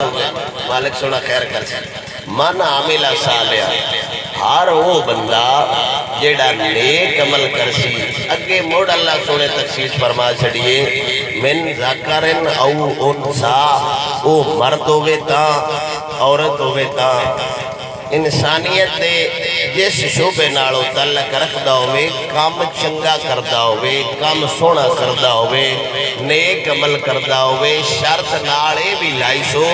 مالک سونا خیر کر سکتا من عامل صالحا ہر وہ بندہ جیڑا نیک عمل کرسی اگے موڑ اللہ سونے تخصیص فرما چھڑیے من ذکرن او انسا او مرد ہوئے تاں عورت ہوئے تاں انسانیت دے جس شعبے نالو تعلق رکھدا ہوئے کام چنگا کردا ہوئے کام سونا کردا ہوئے نیک عمل کردا ہوئے شرط نالے بھی لائسو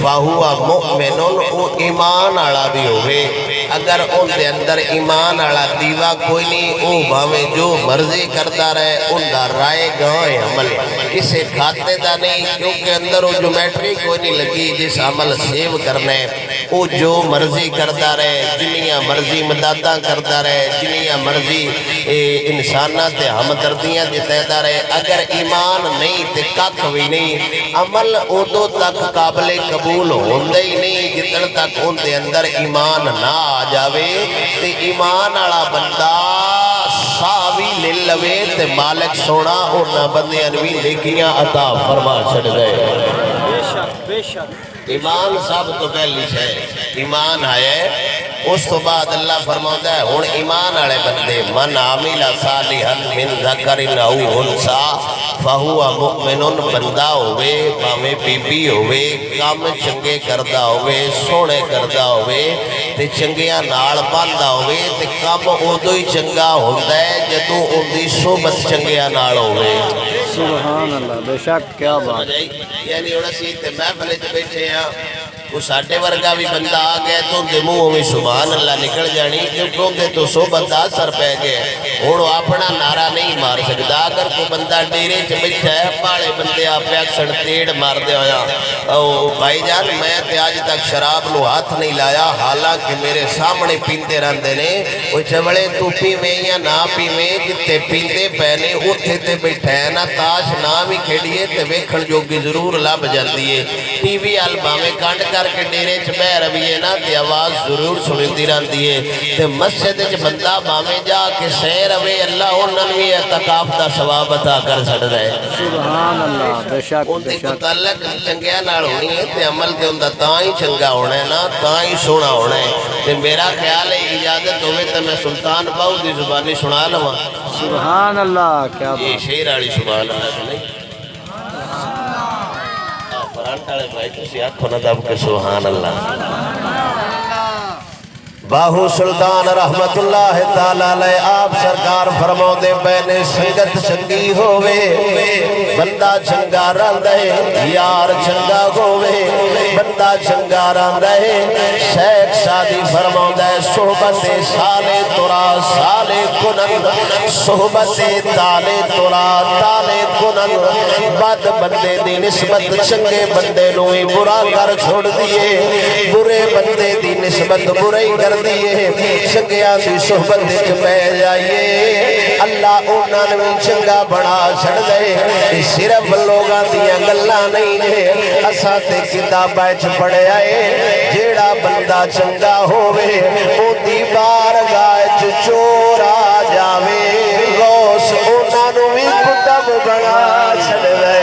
فہوا مؤمنون او ایمان آڑا بھی ہوئے اگر ان دے اندر ایمان آڑا دیوا کوئی نہیں او بھاویں جو مرضی کردا رہے ان دا رائے گاہ عمل کسے کھاتے دا نہیں کیونکہ اندر وہ جو میٹری کوئی نہیں لگی جس عمل سیو کرنے او جو مرضی کردا رہے جنیاں مرضی مداداں کردا رہے جنیاں مرضی انسانہ تے ہمدردیاں دیتا رہے اگر ایمان نہیں تے کک بھی نہیں عمل ادو تک قابل قبول ہوندے ہی نہیں جتن تک ان دے اندر ایمان نہ آ جاوے تے ایمان آڑا بندہ ساوی لے لوے تے مالک سونا اونا بندے انوی لیکیاں عطا فرما چھڑ گئے بے شک ایمان سب تو پہلی ہے ایمان آئے اس تو بعد اللہ فرماتا ہے ہون ایمان آڑے بندے من عامل صالحا من ذکر او انسا فہوا مؤمن بندہ ہوئے باویں بی بی ہوئے کام چنگے کردہ ہوئے سونے کردہ ہوئے تے چنگیاں نال باندھا ہوئے تے کام اودو ہی چنگا ہوندہ ہے جدو اندی صحبت چنگیاں نال ہوئے سبحان اللہ بے شک کیا بات یعنی اوڑا سیتے محفلے چ بیٹھے ہیں وہ ساڑھے ورگا بھی بندہ آ گئے تو دے منہ میں سبحان اللہ نکل جانی کیوں کہ تو صحبت دا اثر پہ گئے اور اپنا نعرہ نہیں مار سکتا اگر کوئی بندہ ڈیرے چ بیٹھا ہے پاڑے بندے آپ اکثر تیڑ مار دے ہویا بھائی جان میں تے آج تک شراب نو ہاتھ نہیں لایا حالانکہ میرے سامنے پیندے رہندے نے وہ چوڑے تو پی میں یا نہ پی میں جتے پیندے پہنے اٹھے تے بیٹھا ہے نا تاش نہ بھی کھیڑیے تے ویکھن جوگی ضرور لب جاندی ہے ٹی وی البامیں کانڈ کر کے ڈیرے چ بہ رویے نا تے آواز ضرور سنتی رہندی ہے تے مسجد چ بندہ باویں جا کے سیر اوے اللہ انہاں وی اعتکاف دا ثواب عطا کر چھڑدا ہے سبحان اللہ بے شک ان دے تعلق چنگیاں نال ہونی ہے تے عمل تے اوندا تاں ہی چنگا ہونا ہے نا تاں ہی سونا ہونا ہے تے میرا خیال ہے اجازت ہوے تے میں سلطان باؤ دی زبانی سنا لواں سبحان اللہ کیا یہ بات شعر والی سبحان اللہ نہیں فرانٹ والے بھائی تسی آکھو نا دب کے سبحان اللہ باہو سلطان رحمت اللہ تعالیٰ علیہ آپ سرکار فرماؤ دے بین سنگت چنگی ہوئے بندہ چنگا رہے یار چنگا ہوئے بندہ چنگا رہے شیخ شادی فرماؤ دے صحبت سالے ترا سالے کنن صحبت تالے ترا تالے کنن بد بندے دی نسبت چنگے بندے نوئی برا کر چھوڑ دیئے برے بندے دی نسبت برائی کر دیئے چنگیاں دی صحبت وچ بہ جائیے اللہ انہاں نوں چنگا بنا چھڑ دے صرف لوگاں دیاں گلاں نہیں نے اساں تے کتاباں وچ پڑھیا اے جیڑا بندہ چنگا ہووے اودی بارگاہ وچ چور آ جاوے غوث انہاں نوں وی کتاب بنا چھڑ دے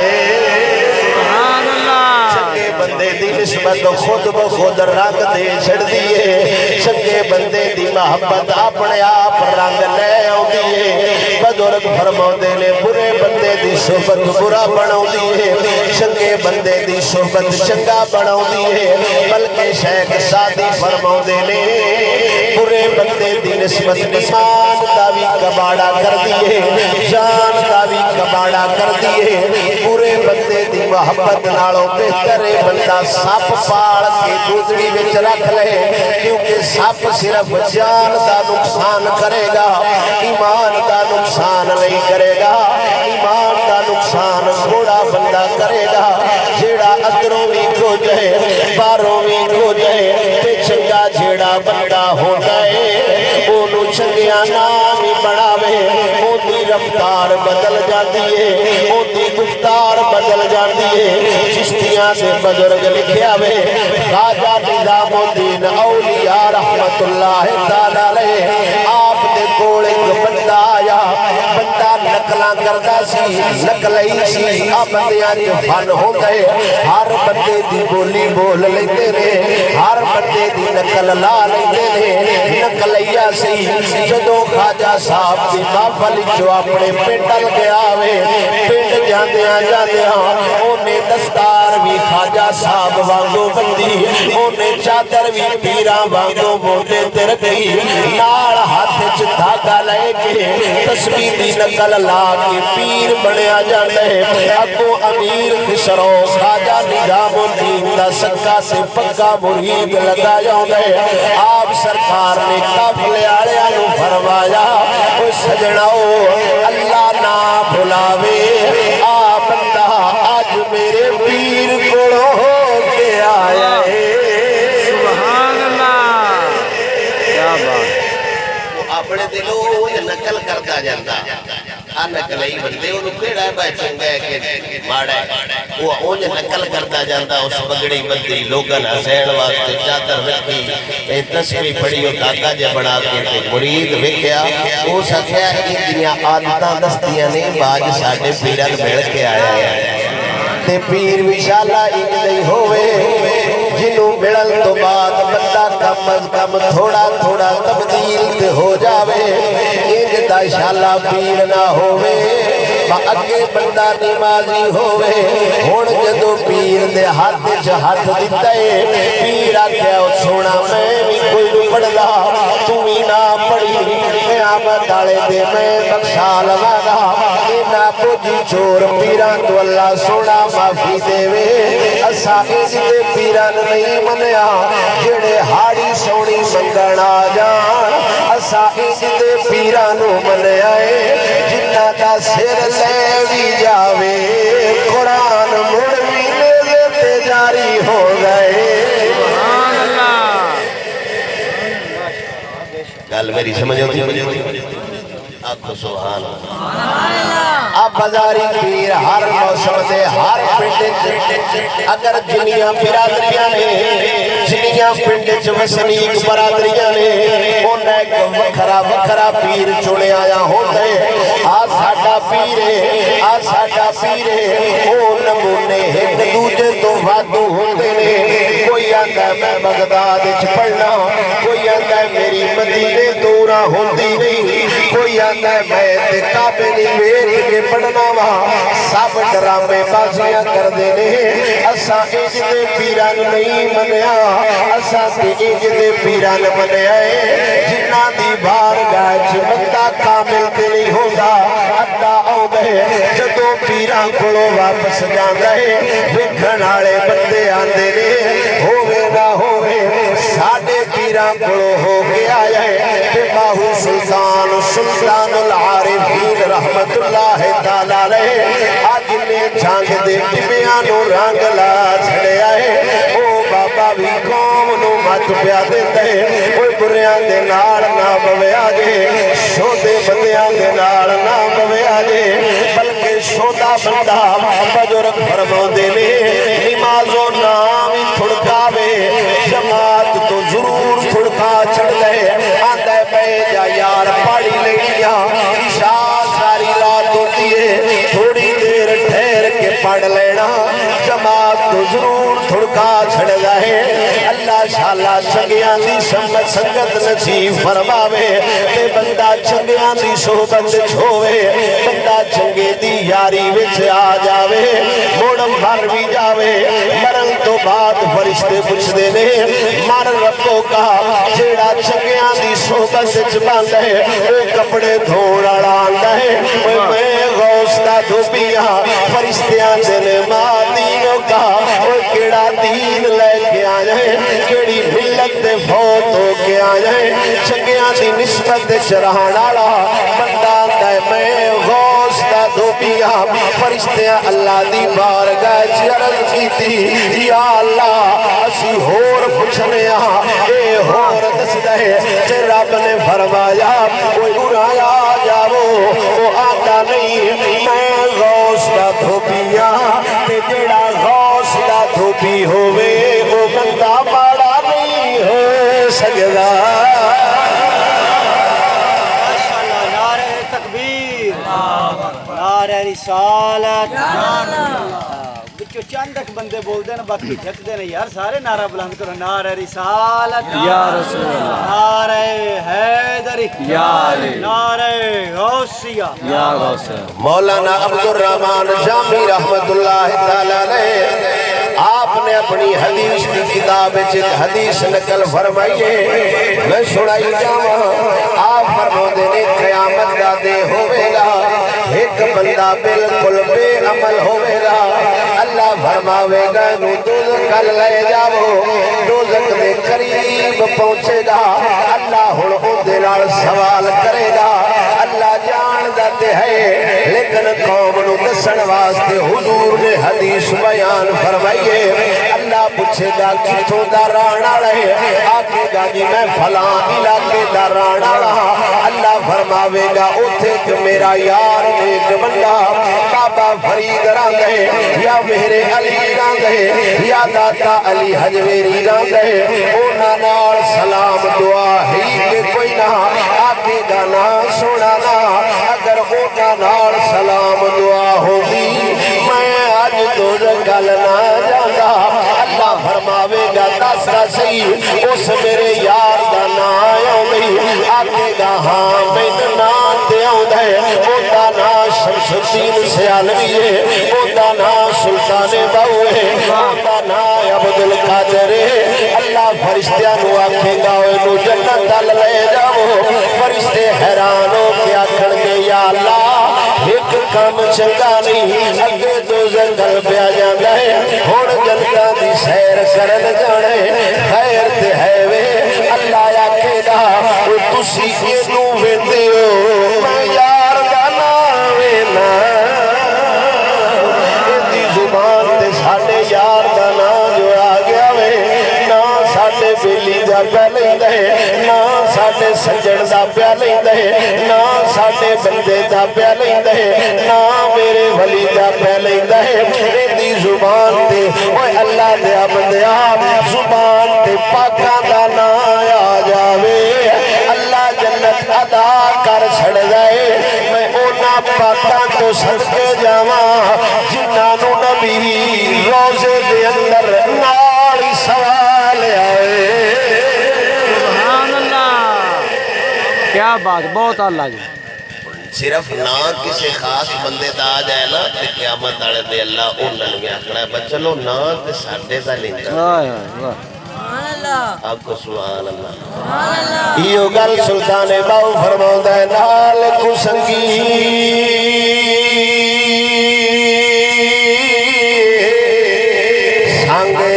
بندے دی نسبت خود بخود رنگ دے چھڑ دیئے چنگے بندے دی محبت اپنے آپ رنگ لے آؤ دیئے بزرگ فرماؤ دے لے برے بندے دی صحبت برا بناؤ دیئے چنگے بندے دی صحبت چنگا بناؤ دیئے بلکہ شیخ سادی فرماؤ دے لے برے بندے دی نسبت ایمان دا بھی کباڑا کر دیئے جان دا بھی کباڑا کر دیئے برے بندے دی محبت نالوں بہترے بندہ سپ پاڑ کے گودڑی وچ رکھ لے کیونکہ سپ صرف جان دا نقصان کرے گا ایمان دا نقصان نہیں کرے گا ایمان دا نقصان تھوڑا بندہ کرے گا جیڑا اندروں بھی کھو جائے باہروں بھی کھو جائے تے چنگا جیڑا بندہ ہو جائے اونوں چنگیاں نام ہی بناوے اودی رفتار بدل جاندی ہے اودی گفتار بدل جاندی ہے چشتیاں سے بزرگ لکھیا وے خواجہ نظام الدین اولیاء رحمت اللہ تعالی علیہ آپ دے کول ایک بندہ آیا بندہ نکر نقلاں کردا سی نقلئی سی آ بندیاں جو فن ہو گئے ہر بندے دی بولی بول لیندے نے ہر بندے دی نقل لا لیندے نے نقلیا سی جدوں خواجہ صاحب دی محفل جو اپنے پنڈل گیا وے پنڈ جاندیاں جاندیاں اونے دستار بھی خواجہ صاحب وانگو بندی اونے چادر بھی پیراں وانگو موڈے تے رکھی نال ہاتھ وچ دھاگا لے کے تسبیح دی نقل لا کے پیر بنیا جاندا ہے اگوں امیر خسرو خواجہ نظام الدین دا سکا سے پکا مرید لگایا ہوندا ہے آپ سرکار نے قافلے والےاں نوں فرمایا او سجناؤ اللہ نہ بھلاوے آ بندہ اج میرے پیر کول ہو کے آیا ہے سبحان اللہ کیا بات وہ اپنے دلوں نقل کرتا جاندا آ نقلئی بندے انہوں کیڑا ہے بھائی چنگا ہے کہ ماڑا ہے وہ اونج نقل کرتا جاندا اس پگڑی بندی لوگن حسین واسطے چادر رکھی تسبیح پڑھی اور داغا جے بنا کے تے مرید ویکھیا او سکھیا اتنیاں عادتاں دستیاں نے باج ساڈے پیرن مل کے آیا ہے تے پیر وشالہ ایک نہیں ہوئے جنوں ملن تو بعد بندہ کم از کم تھوڑا تھوڑا تبدیل تے ہو جاوے انج دا شالہ پیر نہ ہوئے با اگے بندہ نمازی ہوئے ہون جدو پیر دے ہاتھ چ ہاتھ دیتا ہے پیر آکھیا سونا میں بھی کوئی نو پڑھدا تو بھی نہ پڑھی قیامت والے دے میں بخشا لواگا اینا بوجھی چور پیران تو اللہ سونا معافی دے وے اسا اس دے پیران نہیں منیا جڑے ہاڑی سونی منگن آ جان اسا اس دے پیران منیا جنہ دا سر لے بھی جاوے قرآن مڑ بھی لے جاری ہو گئے سبحان اللہ گل میری سمجھ ہوتی آپ کو سبحان اب بازاری پیر ہر موسم دے ہر پنڈ اگر جنیاں برادریاں نے جنیاں پنڈ چ وسنیک برادریاں نے انہیں ایک وکھرا وکھرا پیر چنے آیا ہوتا ہے آ ساڈا پیر ہے آ ساڈا پیر ہے او نمونے ایک دوجے تو وادو ہوندے نے کوئی آندا ہے میں بغداد وچ پڑھنا کوئی آندا ہے میری مدینے دورہ ہوندی نہیں کوئی آندا ہے میں تے کعبے نہیں ویکھ کے پڑھنا وا سب ڈرامے بازیاں کر دے نے اساں انج دے پیران نہیں منیا اساں تے انج دے پیران منیا جنہاں دی بارگاہ وچ بندہ کامل تے نہیں ہوندا ادا آوندا ہے جدوں پیراں کولوں واپس جاندا ہے ویکھن والے بندے آندے نے ہووے نہ ہووے ساڈے پیراں کولوں ہو کے آیا ہے تے باہو سلطان العارفین رحمت اللہ تعالیٰ علیہ آج نے جھانگ دے ٹبیاں نو رنگ لا چھڑیا ہے او بابا بھی قوم نو مت پیا دیتا ہے کوئی بریاں دے نال نہ بویا جے شودے بندیاں دے نال نہ بویا جے بلکہ شودا بندہ بزرگ فرماؤ دے لے نماز و نام تھڑکاوے جماعت تو ضرور تھڑکا چڑھ گئے آندہ پہ جا یار پاڑی لگیا عشاء ساری رات ہوتی ہے تھوڑی دیر ٹھہر کے پڑھ لینا جماعت تو ضرور تھڑکا چھڑ گئے اللہ شاءاللہ چنگیاں دی سنگت نصیب فرماوے تے بندہ چنگیاں دی صحبت چھوے بندہ چنگے دی یاری وچ آ جاوے موڑم بھر بھی جاوے مرن تو بعد فرشتے پوچھ دے نے مر ربوں کا جیڑا چنگیاں دی صحبت وچ باندا ہے او کپڑے دھوڑ والا آندا ہے او میں غوث دا دھوبیاں فرشتیاں دے مادینوں کا او کیڑا دین لے کے آیا ہے کیڑی ملت دے فوت ہو کے آیا ہے چنگیاں دی نسبت چرہان والا بندہ آندا ہے میں غوث دا دھوبیاں فرشتیاں اللہ دی بارگاہ وچ عرض کیتی یا اللہ اسی ہور پوچھنے اے ہور دسدا ہے تے رب نے فرمایا کوئی اڑایا جاؤ او آندا نہیں میں غوث دا دھوبیاں تے جڑا غوث دا دھوبی ہووے او بندہ ماڑا نہیں ہو سکدا ماشاءاللہ نعرہ تکبیر رسالت بچوں چند ایک بندے بول دے نا باقی جھک دے نا یار سارے نعرہ بلند کرو نعرہ رسالت یا رسول اللہ نعرہ حیدری یا علی نعرہ غوثیہ یا غوث مولانا عبد الرحمن جامی رحمت اللہ تعالی علیہ آپ نے اپنی حدیث کی کتاب ایک حدیث نقل فرمائیے میں سنائی جاواں آپ فرمودے نے قیامت دا دے ہوئے گا ایک بندہ بالکل بے عمل ہوئے گا اللہ فرماوے گا نو دوزخ لے جاؤ دوزخ دے قریب پہنچے گا اللہ ہن اودے نال سوال کرے گا اللہ جاندا تے ہے لیکن قوم نو دسن واسطے حضور نے حدیث بیان فرمائیے اللہ پوچھے گا کتھوں دا رہن والا ہے آکھے گا جی میں فلاں علاقے دا رہن والا اللہ فرماوے گا اوتھے کہ میرا یار نیک بندہ بابا فرید رہن گئے یا میرے علی رہن گئے یا داتا علی حجویری رہن گئے اونا نال سلام دعا ہی کہ کوئی نہ آکھے گا نا سونا نا اگر اونا نال سلام دعا ہوگی میں آج دوزخ نہ جانا اللہ فرماوے گا دس دا صحیح اس میرے یار دا نا آؤں گئی آکھے گا ہاں میں نا تے آؤں دے اونا نا شمس الدین سیالوی ہے اونا نا سلطان باؤ ہے اونا نا عبد القادر ہے اللہ فرشتیاں نو آکھے گا انو جنت دل لے جاؤ فرشتے حیران ہو کے آکھن گے یا اللہ ایک کام چنگا نہیں اگے تو زنگل پیا جاندا ہے ہن جنتاں دی سیر کرن جانے خیر تے ہے وے اللہ آکھے گا تسی اینو ویندے ہو میں یار دا نام وینا ایدی زبان تے ساڈے یار دا نام جو آ گیا وے نا ساڈے بیلی دا پیا لیندا ہے نا ساڈے سجن دا پیا لیندا ہے نا ساڈے بندے دا پیا لیندا ہے نا میرے ولی دا پیا لیندا ہے ایدی زبان تے اوے اللہ دے بندیا زبان تے پاکاں دا نام آ جاوے اللہ جنت عطا کر چھڑ جائے میں اونا پاکاں تو صدقے جاواں جنہاں نو نبی روزے دے اندر نال سوال آئے سبحان اللہ کیا بات بہت اللہ جی صرف نہ کسی خاص بندے دا آ جائے نا تے قیامت والے دے اللہ انہاں نے آکھنا ہے بچلو نہ تے ساڈے دا لیندا واہ واہ آپ کو سبحان اللہ ایو گل سلطان باؤ فرماؤندا ہے نال کو سنگی سانگے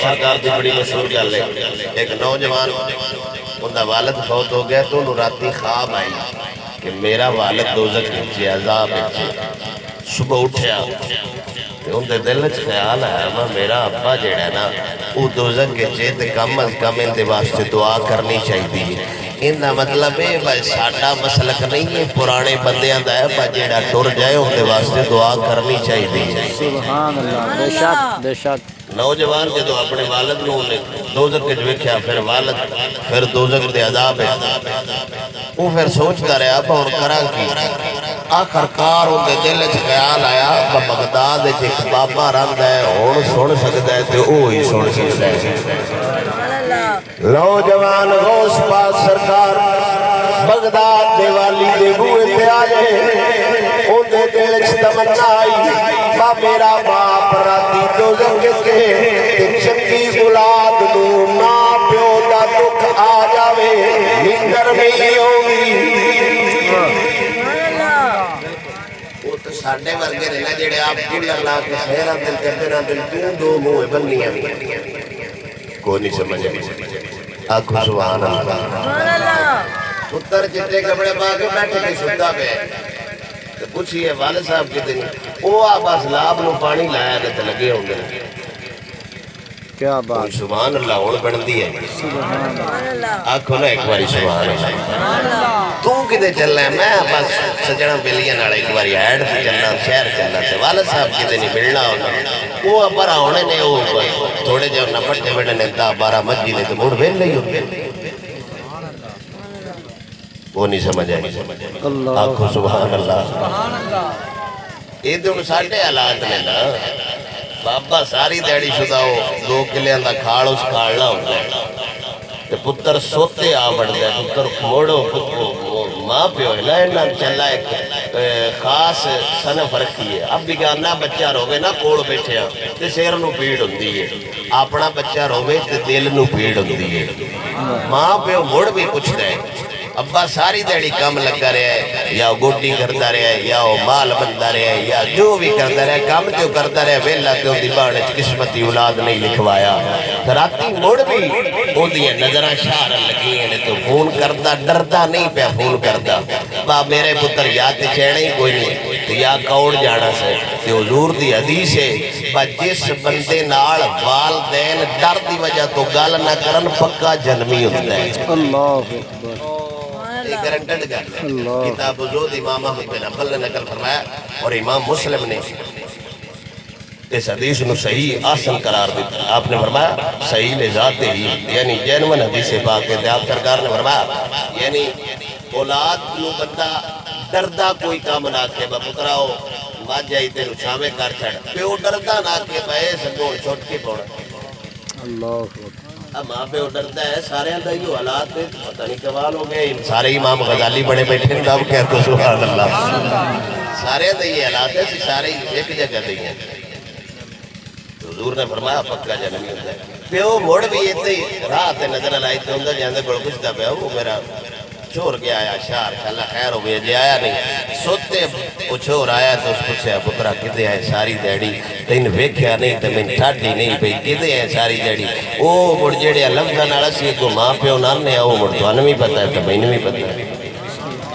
سرکار دی بڑی مشہور گل ہے، ایک نوجوان ان دا والد فوت ہو گیا تو انہوں راتی خواب آئی کہ میرا والد دوزخ وچ عذاب وچ۔ صبح اٹھیا تے ان دے دل وچ خیال آیا میں میرا ابا جیڑا نا وہ دوزخ وچ تے کم از کم ان دے واسطے دعا کرنی چاہیے۔ ان دا مطلب ہے بھائی ساڈا مسلک نہیں ہے پرانے بندیاں دا ہے بھائی جیڑا ٹر جائے ان دے واسطے دعا کرنی چاہیے۔ سبحان اللہ، بے شک بے شک۔ نوجوان جدو اپنے والد نو دوزخ وچ ویکھیا پھر والد پھر دوزخ دے عذاب ہے وہ پھر سوچتا رہا اب ہن کراں کی۔ آخر کار ان دے دل وچ خیال آیا بغداد وچ ایک بابا رہندا ہے ہن سن سکدا ہے تے او ہی سن سکدا ہے۔ نوجوان غوث پاک سرکار بغداد دے والی دے بوئے تے آئے ان دے دل وچ تمنا آئی ماں میرا باپ راتی دوزخ کے تے چنگی اولاد نو ماں پیو دا دکھ آ جاوے نیندر نہیں ہوگی۔ وہ تو ساڈے ورگے نے نا جڑے آپ کولر لا کے شہراں دل کردے نا دل تو دو منہ بننیاں کوئی نہیں سمجھے۔ آنکھو سبحان اللہ۔ پتر چٹے کپڑے پا کے بیٹھے کے ستا پہ تو پوچھئے والد صاحب کے دن وہ آپ اسلاب نو پانی لایا تے لگے ہوں گے۔ کیا بات، سبحان اللہ ہون بندی ہے۔ سبحان اللہ۔ آنکھو نا ایک باری سبحان اللہ۔ تو کدے چلنا ہے میں بس سجنہ بلیاں ناڑے ایک باری ایڈ تھی چلنا شہر چلنا تے والد صاحب کدے نہیں ملنا ہونا وہ اپرا ہونے نے وہ تھوڑے جو نپٹے بیٹھے نے تا 12 مجی نے تو موڑ ویل نہیں ہوتے وہ نہیں سمجھ آئی۔ آنکھو سبحان اللہ۔ یہ تو ساڑھے حالات نے نا بابا ساری دیڑی شدہ ہو 2 کلیاں دا کھاڑ اس کھاڑنا ہوتا ہے تے پتر سوتے آ بڑھ دے پتر موڑو ماں پیو ہے نا انہاں چلا ایک خاص صنف رکھی ہے۔ اب بگانا بچہ روے نا کوڑ بیٹھے تے سیر نو پیڑ ہوندی ہے اپنا بچہ روے تے دل نو پیڑ ہوندی ہے۔ ماں پیو موڑ بھی پوچھتا ہے ابا ساری دیڑی کام لگا رہا ہے یا گوٹی کرتا رہا ہے یا مال بنتا رہا ہے یا جو بھی کرتا رہا ہے کام جو کرتا رہا ہے ویلا تے اندی بانے قسمتی اولاد نہیں لکھوایا راتی مڑ بھی اندی نظرہ شہر لگی ہیں تو فون کرتا ڈرتا نہیں پہ فون کرتا با میرے پتر یا تے چیڑے ہی کوئی نہیں تو یا کوڑ جانا سے تے حضور دی حدیث ہے با جس بندے نال والدین ڈر دی وجہ تو گال نہ کرن پکا جنمی ہوتا ہے۔ اللہ اکبر، گرنٹڈ گل ہے۔ کتاب زہد امام احمد بن حنبل نے نقل فرمایا اور امام مسلم نے اس حدیث نو صحیح آسن قرار دیتا۔ آپ نے فرمایا صحیح لذات ہی یعنی جینون حدیث پاک ہے آپ سرکار نے فرمایا یعنی اولاد نو بندہ ڈردہ کوئی کام نہ کے پتراؤ بات جائی تے چھاوے کر چھڑ پیو ڈردہ نہ کے پائے سنگون چھوٹ کے پوڑا۔ اللہ اکبر۔ اب ماں پہ ڈرتا ہے سارے اندر یہ حالات میں پتہ نہیں کمال ہو گئے سارے امام غزالی بڑے بیٹھے ہیں اب کہتے سبحان اللہ سارے اندر یہ حالات ہے سارے ایک جگہ دیں ہیں۔ حضور نے فرمایا پکا جنمی ہوتا ہے پیو موڑ بھی یہ راہ تے نظر لائی تے اندر جاندے کوئی پوچھتا پیا وہ میرا چور گیا آیا شہر کہ اللہ خیر ہو گیا جی آیا نہیں سوتے وہ چور آیا تو اس پوچھا پترا کدے آئے ساری دیڑی تین ویکھیا نہیں تو میں ٹھاڈی نہیں پئی کدے آئے ساری دیڑی وہ مڑ جڑے لفظاں نال اسی کو ماں پیو نانے وہ مڑ تانوں بھی پتہ ہے تے مینوں بھی پتہ ہے۔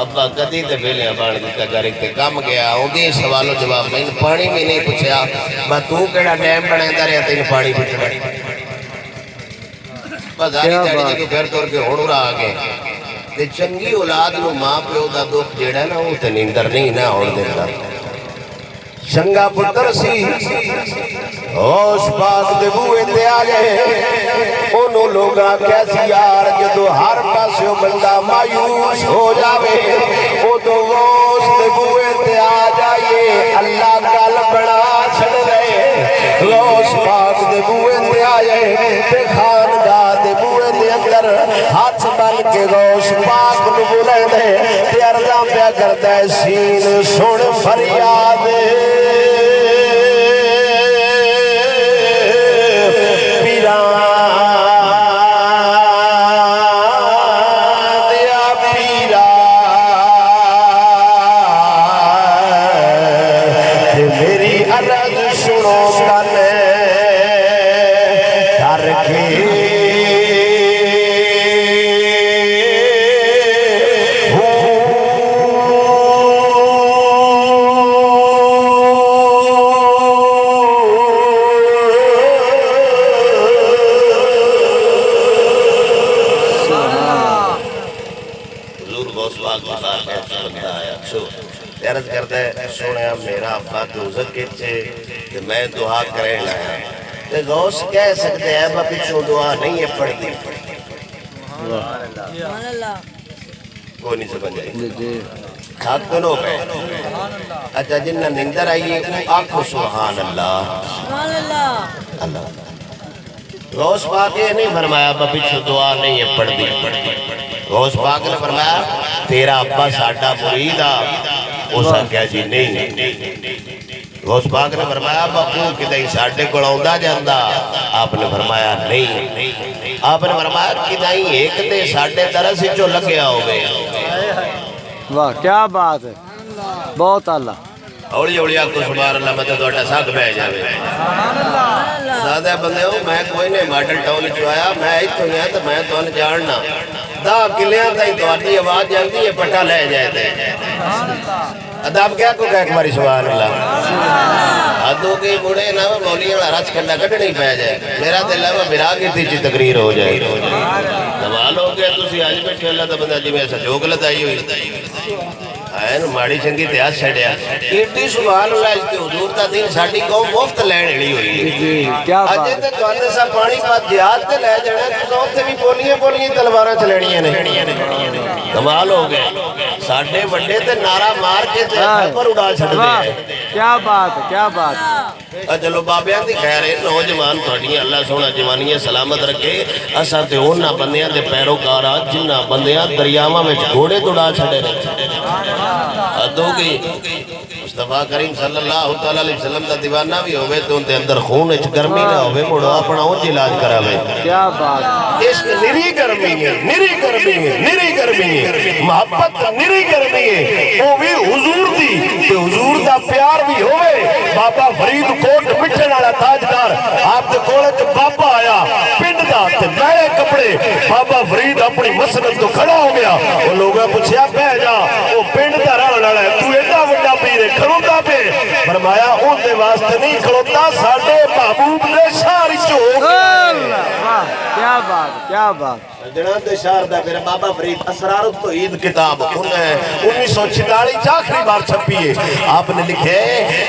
ابا کدی تے ویلے بان دیتا گھر تے کم گیا اودی سوالو جواب میں پانی بھی نہیں پوچھیا با تو کیڑا ڈیم بنایندا رہیا تین پانی پوچھنا بس ساری دیڑی جو گھر تور کے ہن آ گئے تے چنگی اولاد نو ماں پیو دا دکھ جیڑا نا وہ تے نیندر نہیں نہ ہون دیندا۔ چنگا پتر سی غوث پاک دے بوئے تے آ گئے انہوں لوگاں کیسی یار جدو ہر پاسیوں بندہ مایوس ہو جاوے او تو غوث دے بوئے تے آ جائیے اللہ کل بنا چھڑ رہے غوث پاک دے بوئے تے آئے تے خاندہ دے بوئے تے اندر ہاتھ بن کے غوث پاک نو بلے دے تے ارزاں پیا کردہ سین سن فریاد پوچھو عرض کرتا ہے سونے میرا ابا دوزخ کے میں دعا کریں لایا تے غوث کہہ سکتے ہیں ابا پچھوں دعا نہیں ہے پڑھتی کوئی نہیں سمجھ آئی جی جی ساتھ کو لوگ ہیں اچھا جنہ نندر آئیے آنکھو سبحان اللہ اللہ غوث پاک یہ نہیں فرمایا ابا پچھو دعا نہیں ہے پڑھ دی غوث پاک نے فرمایا تیرا ابا ساڈا مرید آ اسا کیا جی نہیں غوث پاک نے فرمایا ابا کو کدھائی ساڈے کو لاؤندہ جاندہ آپ نے فرمایا نہیں آپ نے فرمایا کدھائی ایک دے ساڈے درس جو لگے آؤ گئے واہ کیا بات ہے بہت اللہ اوڑی اوڑی آپ کو سبحان اللہ مدد دوٹا ساکھ بہ جاوے زیادہ بندے ہوں میں کوئی نہیں ماڈل ٹاؤن چوایا میں ایک تو یہاں تو میں تو انہیں جاننا دا کلیاں تھا ہی تو آتی آواز جانتی ہے پٹا لے جائے تھے اداب کیا کو کہہ کماری سبحان اللہ ادھو کی بڑے نا مولیاں رچ کھنڈا کٹ نہیں پہ جائے میرا دل ہے وہ میرا کی تھی چی تقریر ہو جائے نمال ہو گیا تو سی آج بیٹھے اللہ تا بندہ جی میں ایسا جوگ لتائی ہوئی آئین ماڑی چنگی تیاز چھڑیا ایٹی سبحان اللہ اس کے حضور تا دین ساڑھی قوم مفت لین ہڑی ہوئی جی کیا بات اجے تے توانے سا پانی پات جہاد تے لے جانا تو سوتے بھی بولیاں تلواراں چلینیاں نے کمال ہو گئے ساڑھے بڑے تے نعرہ مار کے تے پر اڑا چھڑ دے کیا بات ہے کیا بات ہے چلو بابیاں دی خیر ہے نوجوان تھوڑیاں اللہ سونا جوانیاں سلامت رکھے اساں تے اونا بندیاں دے پیروکارا جنہ بندیاں دریاواں میں گھوڑے توڑا چھڑے رہے حد ہو گئی مصطفیٰ کریم صلی اللہ علیہ وسلم دا دیوانہ بھی ہوئے تو ان دے اندر خون اچھ گرمی نہ ہوئے مڑو اپنا اونج علاج کرا ہوئے کیا بات عشق نری گرمی ہے نری گرمی ہے نری گرمی ہے محبت نری گرمی ہے وہ بھی حضور دی کہ حضور دا پیار بھی ہوئے بابا فرید کوٹ مٹھے نالا تاجدار آپ دے کوڑے تو بابا آیا پنڈ دا تے میرے کپڑے بابا فرید اپنی مسند تو کھڑا ہو گیا وہ لوگا پوچھیا بہ جا وہ پنڈ دا رہا لڑا ہے تو ایڈا وڈا پیرے کھڑوتا پہ فرمایا ان دے واسطے نہیں کھڑوتا ساڑھے محبوب دے شاری چوک کیا بات کیا بات جناب دے شہر دا میرا بابا فرید اسرار التوحید کتاب 1946 آخری بار چھپی ہے آپ نے لکھے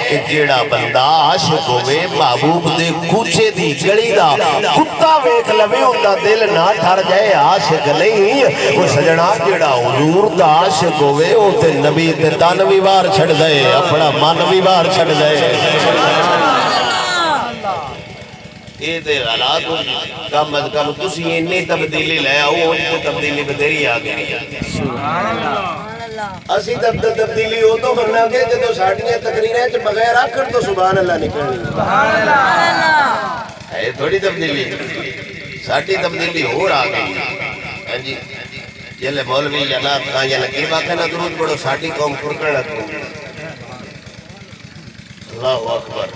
کہ جیڑا بندہ عاشق ہوئے محبوب دے کوچے دی گڑی دا کتا ویک لوے ان دا دل نہ ٹھر جائے عاشق نہیں وہ سجنا جیڑا حضور دا عاشق ہوئے ان تے نبی تے تانوی بار چھڑ دے اپنا مانوی بار چھڑ دے یہ دے غلات کم از کم تسی انہی تبدیلی لے آؤ ان کو تبدیلی بدری آگئی اسی تبدیلی ہو تو بننا گے جدو ساڑھیاں تقریریں چھ بغیر آکر تو سبحان اللہ نکلنی ہے تھوڑی تبدیلی ساڑھی تبدیلی ہو رہا گئی جی جلے مولوی یا نات خان یا نقیب آکھے نا درود بڑھو ساڑھی قوم کرکڑ رکھوں اللہ اکبر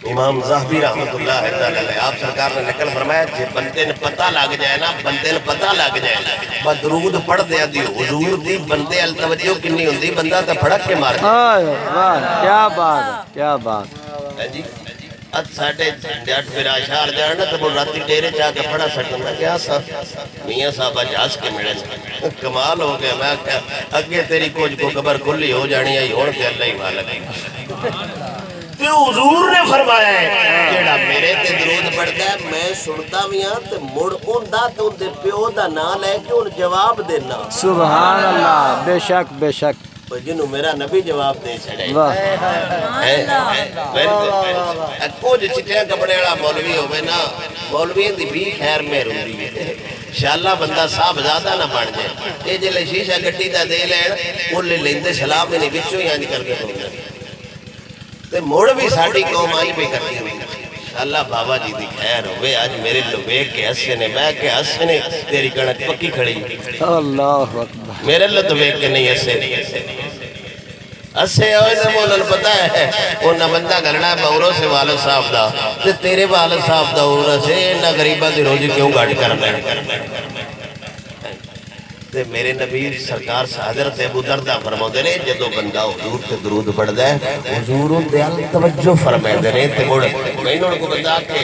امام زہبی رحمت اللہ علیہ آپ سرکار نے نکل فرمایا کہ بندے نے پتہ لگ جائے نا بندے نے پتہ لگ جائے درود پڑھ دیا دی حضور دی بندے التوجہ کنی ہوں دی بندہ تا پھڑک کے مار آئے واہ کیا بات کیا بات جی ات ساڑھے جاٹ پھر آشار جانا تو وہ راتی ڈیرے چاہ کے پڑھا سکتا کیا صاحب میاں صاحبہ جاز کے مڑے کمال ہو گیا میں کہا اگے تیری کوچ کو قبر کھلی ہو جانی آئی ہون کے اللہ ہی مالا گئی تو حضور نے فرمایا ہے جیڑا میرے تے درود پڑھتا ہے میں سنتا بھی ہاں تے مڑ ان دا تو ان دے پیو دا نا لے کے ان جواب دینا سبحان اللہ بے شک بے شک جنہوں میرا نبی جواب دے چھڑے کچھ چٹیاں کپڑے والا مولوی ہوئے نا مولوی دی بھی خیر میں روڑی ہے انشاءاللہ بندہ صاحب زیادہ نہ بڑھ جائے یہ جلے شیشہ گٹی دا دے لین وہ لے لیندے سلام میں نہیں بچوں ہی آنج کر کے ہوگا تے موڑ بھی ساڑھی قوم آئی پہ کرتی ہوئی اللہ بابا جی دی خیر ہوئے آج میرے لوگے کے حصے نے میں کے حصے نے تیری کنک پکی کھڑی اللہ اکبر میرے لوگ ویک کے نہیں حصے حصے ہوئے سے مولن پتا ہے انہا بندہ کرنا ہے بہوروں سے والد صاحب دا تے تیرے والد صاحب دا ہورا سے انہا غریبہ دی روزی کیوں گاٹ کرنا ہے تے میرے نبی سرکار حضرت ابو دردہ فرماؤ دے رہے جدو بندہ حضور تے درود پڑھ دے حضور دیال توجہ فرمائے دے رہے تے مڑ میں انہوں کو بندہ کہ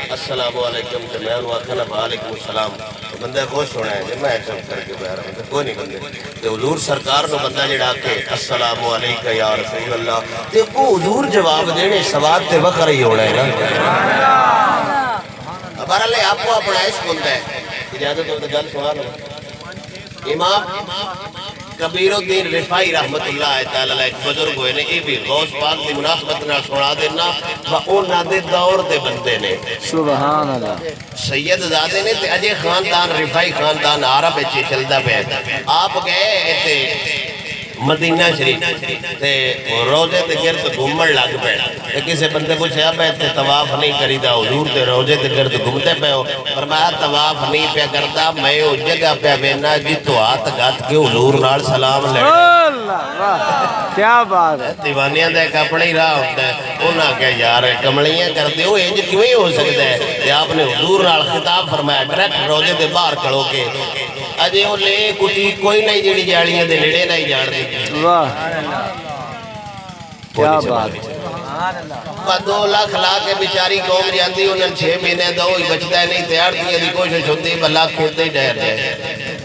السلام علیکم تے میں انہوں آکھنا وعلیکم السلام بندہ خوش ہونا ہے جب میں ایک سب کر کے بہر ہوں کوئی نہیں بندے تو حضور سرکار کو بندہ جڑا کے السلام علیکہ یا رسول اللہ تے وہ حضور جواب دینے سواد تے وقت رہی ہونا ہے نا بہرحال آپ کو اپنا عشق ہوتا ہے اجازت ہوتا گل سوال ہو امام کبیر الدین رفائی رحمت اللہ تعالیٰ ایک بزرگ ہوئے نے یہ بھی غوث پاک دی مناسبت نہ سنا دینا اونا دے دور دے بندے نے سبحان اللہ سید زادے نے تے اجے خاندان رفائی خاندان عرب اچھے چلدا پہ آپ گئے تے مدینہ شریف تے روزے تے گرد گھومن لگ پے تے کسے بندے پوچھے اب تے طواف نہیں کریدا حضور تے روزے تے گرد گھومتے پے ہو فرمایا طواف نہیں پیا کردا میں او جگہ پہ وینا جتوں ہاتھ گھت کے حضور نال سلام لے اللہ واہ کیا بات ہے دیوانیاں دا ایک اپنا ہی راہ ہوتا ہے انہاں کہ یار کملیاں کر دے وہ انج کیویں ہو سکتا ہے تے آپ نے حضور نال خطاب فرمایا ڈائریکٹ روزے دے باہر کھڑو کے اجے او لے کٹی کوئی نہیں جڑی جاڑیاں دے نیڑے نہیں جان دی واہ کیا بات ہے 2 لاکھ لا کے بیچاری قوم جاندی انہاں 6 مہینے دو ہی بچدا نہیں تیار دی کوشش ہوندی بلا کھیتے ہی ڈر جائے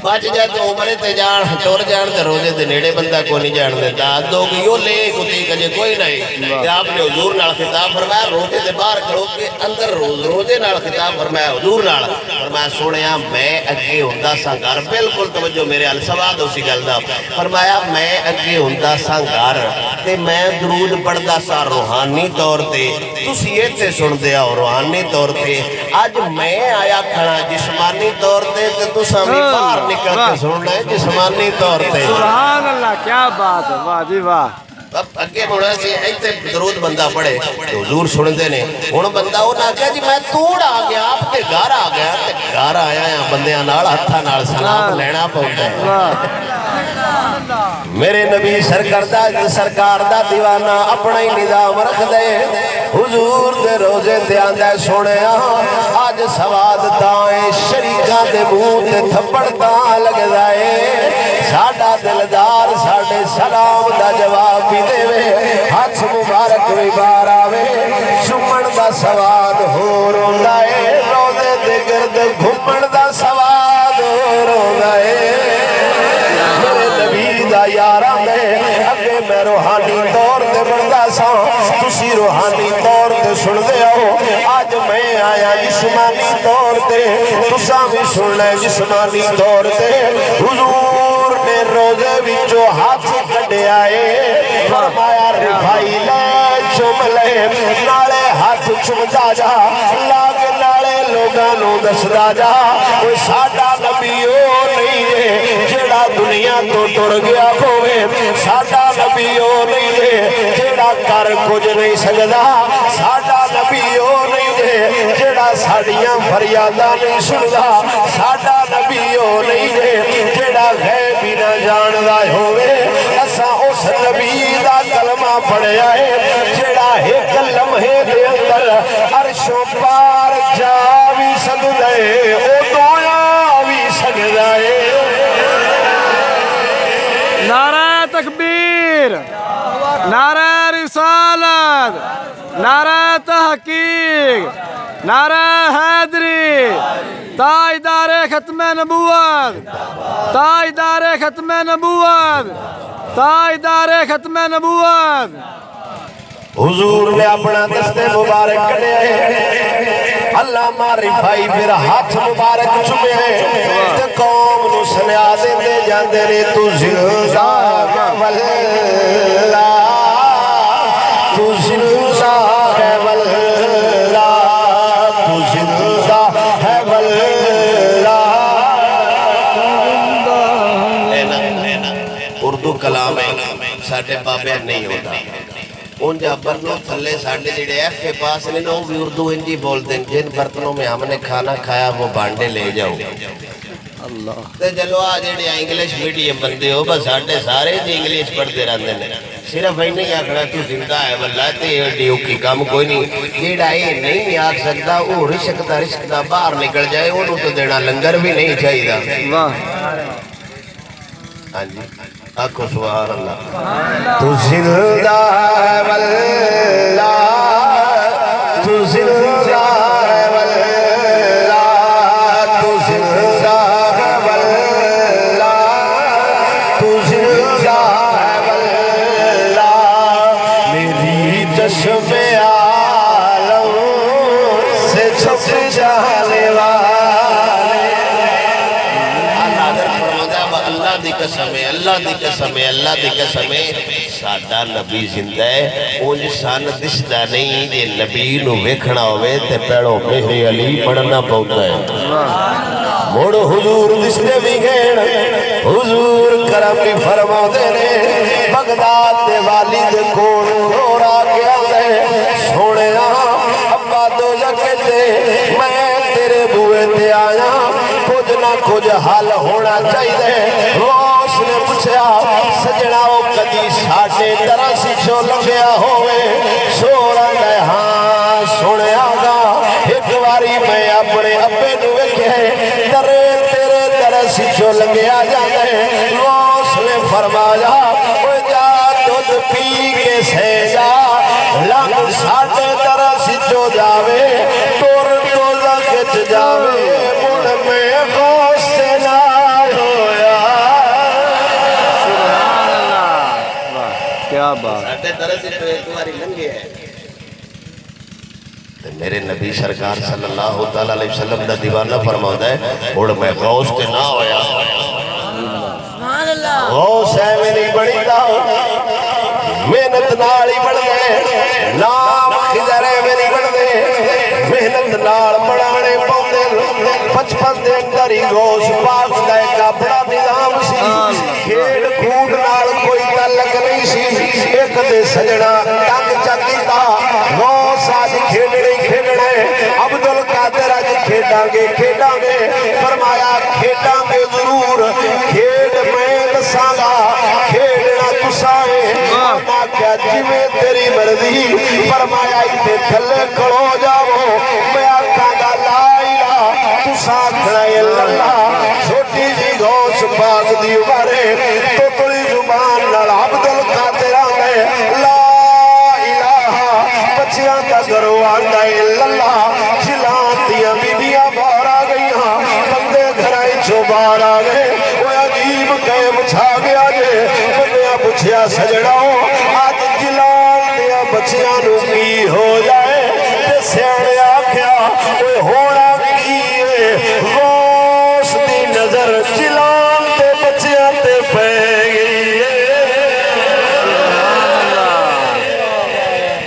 بچ جائے تو عمرے تے جان ٹور جان تے روزے دے نیڑے بندہ کو نہیں جان دیتا دو گیو لے کتی کجے کوئی نہیں تے آپ نے حضور نال خطاب فرمایا روزے دے باہر کھڑو کے اندر روزے نال خطاب فرمایا حضور نال فرمایا سونیا میں اگے ہوندا سا گھر بالکل توجہ میرے ال سواد اسی گل دا فرمایا میں اگے ہوندا سا گھر تے میں درود پڑھدا سا روحانی طور تے تسی ایتھے سن دے ہو روحانی طور تے اج میں آیا کھڑا جسمانی طور تے تے تساں وی باہر نکل کے سننا ہے جسمانی طور تے سبحان اللہ کیا بات ہے واہ جی واہ اب اگے ہونا سی ایتھے درود بندہ پڑھے تو حضور سندے نے ہن بندہ او نہ کہ جی میں توڑ آ گیا آپ تے گھر آ گیا تے گھر آیا ہاں بندیاں نال ہتھاں نال سلام لینا پوندا ہے واہ میرے نبی سرکار دا دیوانہ اپنا ہی نظام رکھ دے حضور دے روزے تے آندا سونیا اج سواد تائیں شریکاں دے منہ تے تھپڑ تاں لگدا اے ساڈا دلدار ساڈے سلام دا جواب بھی دے ہاتھ مبارک بھی باہر آوے چومن دا سواد ہو روندا اے روزے دے گرد گھومن دا سواد ہو روندا اے یارہ میں اگے میں روحانی طور تے بڑھدا سا تسی روحانی طور تے سن دے ہو آج میں آیا جسمانی طور تے تساں بھی سن لے جسمانی طور تے حضور نے روزے وچوں ہاتھ کڈے آئے فرمایا رفائی لے چوم لے نالے ہاتھ چومدا جا لاگ نالے لوگاں نوں دسدا جا کوئی ساڈا نبی او نہیں ہے جڑا دنیا تو ٹر گیا ہوئے ساڈا نبی او نہیں ہے جڑا کر کچھ نہیں سکدا ساڈا نبی او نہیں ہے جڑا ساڈیاں فریاداں نہیں سندا ساڈا نبی او نہیں ہے جڑا غیب ہی نہ جاندا ہوئے اساں اس نبی دا کلمہ پڑھیا ہے جڑا ایک لمحے دے اندر عرشوں پار جا بھی سکدا ہے او دویا بھی سکدا ہے نعرہ تکبیر نعرہ رسالت نعرہ تحقیق نعرہ حیدری تاجدار ختم نبوت تاجدار ختم نبوت تاجدار ختم نبوت حضور نے اپنا دستے مبارک کڑے ہیں علامہ رفائی پھر ہاتھ مبارک چمے ہیں تے قوم نو سنیا دے جاندے نے تو زندہ ہے واللہ تو زندہ ہے واللہ تو زندہ ہے واللہ اردو کلام ہے ساڑھے بابے نہیں ہوتا اونجا برنوں تھلے ساڑھے جڑے ایف کے پاس نے وہ بھی اردو انجی بولتے ہیں جن برتنوں میں ہم نے کھانا کھایا وہ بانڈے لے جاؤ اللہ تے جلو آ جڑے انگلش میڈیم بندے ہو بس ساڑھے سارے جی انگلش پڑھتے رہتے ہیں صرف ہی نہیں آکھنا تو زندہ ہے واللہ تے ڈیو کی کام کوئی نہیں جیڑا یہ نہیں آکھ سکتا وہ رشک دا باہر نکل جائے انہوں تو دینا لنگر بھی نہیں چاہیے واہ ہاں جی آکھو سبحان اللہ تو زندہ ہے واللہ تو زندہ ہے واللہ تو زندہ دی قسم ہے اللہ دی قسم ہے اللہ دی قسم ہے ساڈا نبی زندہ ہے اونج سان دسدا نہیں جے نبی نو ویکھنا ہوے تے پہلو مہر علی پڑھنا پوندا ہے مڑ حضور دستے بھی گھن حضور کرم بھی فرما دے نے بغداد دے والی دے کول اور آ گیا تے سونے ابا دو جگہ تے میں تیرے بوئے تے آیا کچھ نہ کچھ حل ہونا چاہیے اس نے پوچھا سجنا وہ کدی ساڈے طرح سچو لگیا ہوئے سورن دے ہاں سنے آگا ایک باری میں اپنے ابے نو ویکھے درے تیرے طرح سچو لگیا جاندے اس نے فرمایا او جا دودھ پی کے سہ جا لنگ ساڈے طرح سچو جاوے تور تو لگت جاوے مڑ میں غوث سے نہ ہویا سبحان اللہ واہ کیا بات ساڈے طرح سچو ایک باری لنگے ہے میرے نبی سرکار صلی اللہ تعالیٰ علیہ وسلم دا دیوانہ فرماؤں ہے اور میں غوث تے نہ ہویا غوث ہے میری بڑی دا محنت نالی بڑھ دے نام خضر ہے میری بڑھ دے محنت نال بڑھانے پاؤں دے 55 دے اندر ہی غوث پاک دا ایک بڑا نظام سی کھیڑ کھوڑ نال کوئی تعلق نہیں سی ایک دے سجنا ٹنگ چکی دا غوث آج کھیڑنے کھیڑنے عبدالقادر آج کھیڑاں گے فرمایا کھیڑاں گے ضرور کھیڑ میں دساگا کھیڑنا تسائے ماں کیا جیوے تیری مرضی فرمایا اتے تھلے کھڑو جاؤ میں آکھاں گا لا الہ تسا کھڑائے اللہ چھوٹی جی غوث پاک دی عمرے تو تڑی زبان نال عبدالقادر آگے لا بچیاں کا گھرو آندا اللہ چلان دیا بیبیاں باہر آ گئی ہاں بندے گھرائی چو باہر آ گئے وہ عجیب قیم چھا گیا جے بندیاں پوچھیا سجڑاؤں آج چلان دیا بچیاں نو کی ہو جائے تے سیانے آکھیا وہ ہونا کی ہے